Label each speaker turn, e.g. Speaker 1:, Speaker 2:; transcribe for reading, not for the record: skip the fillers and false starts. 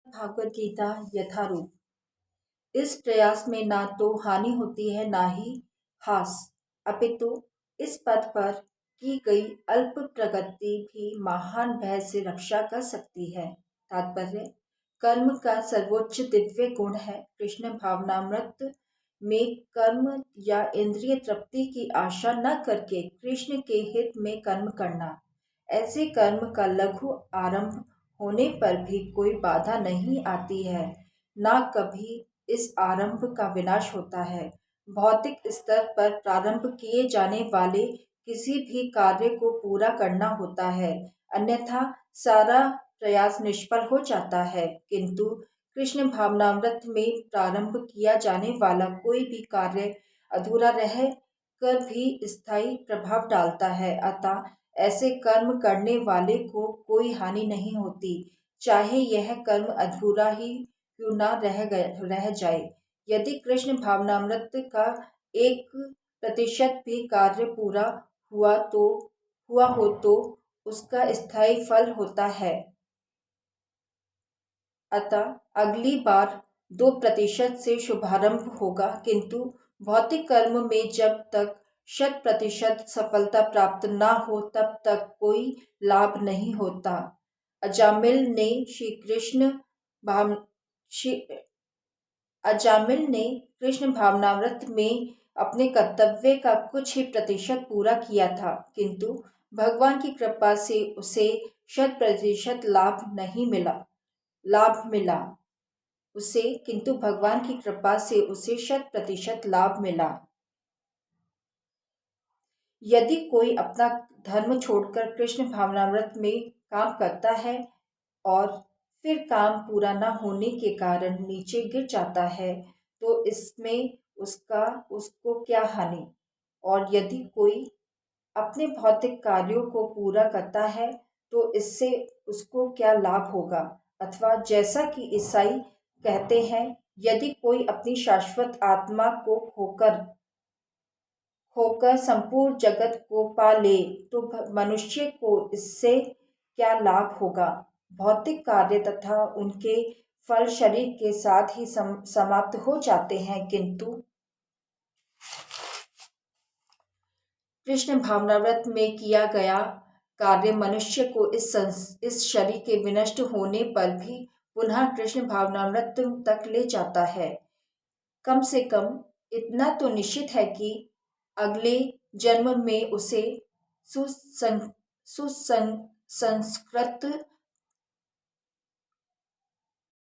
Speaker 1: भागवत गीता यथारूप। इस प्रयास में ना तो हानि होती है ना ही हास, अपितु इस पथ पर की गई अल्प प्रगति भी महान भय से रक्षा कर सकती है। तात्पर्य: कर्म का सर्वोच्च दिव्य गुण है कृष्ण भावनामृत में कर्म या इंद्रिय तृप्ति की आशा न करके कृष्ण के हित में कर्म करना। ऐसे कर्म का लघु आरंभ होने पर भी कोई बाधा नहीं आती है, ना कभी इस आरंभ का विनाश होता है। भौतिक स्तर पर प्रारंभ किए जाने वाले किसी भी कार्य को पूरा करना होता है, अन्यथा सारा प्रयास निष्फल हो जाता है। किंतु कृष्ण भावनामृत में प्रारंभ किया जाने वाला कोई भी कार्य अधूरा रह कर भी स्थायी प्रभाव डालता है, अतः ऐसे कर्म करने वाले को कोई हानि नहीं होती, चाहे यह कर्म अधूरा ही क्यों न रह जाए। यदि कृष्ण भावनामृत का 1% भी कार्य पूरा हुआ हो तो उसका स्थायी फल होता है, अतः अगली बार 2% से शुभारंभ होगा। किंतु भौतिक कर्म में जब तक 100% सफलता प्राप्त न हो तब तक कोई लाभ नहीं होता। अजामिल ने श्री कृष्ण भाव श्री अजामिल ने कृष्ण भावनामृत में अपने कर्तव्य का कुछ ही प्रतिशत पूरा किया था, किंतु भगवान की कृपा से उसे 100% लाभ मिला उसे किंतु भगवान की कृपा से उसे 100% लाभ मिला। यदि कोई अपना धर्म छोड़कर कृष्ण भावनामृत में काम करता है और फिर काम पूरा न होने के कारण नीचे गिर जाता है, तो इसमें उसको क्या हानि। और यदि कोई अपने भौतिक कार्यों को पूरा करता है तो इससे उसको क्या लाभ होगा। अथवा जैसा कि ईसाई कहते हैं, यदि कोई अपनी शाश्वत आत्मा को खोकर संपूर्ण जगत को पा ले तो मनुष्य को इससे क्या लाभ होगा। भौतिक कार्य तथा उनके फल शरीर के साथ ही समाप्त हो जाते हैं, किंतु कृष्ण भावनामृत में किया गया कार्य मनुष्य को इस शरीर के विनष्ट होने पर भी पुनः कृष्ण भावनामृत तक ले जाता है। कम से कम इतना तो निश्चित है कि अगले जन्म में उसे सुसंस्कृत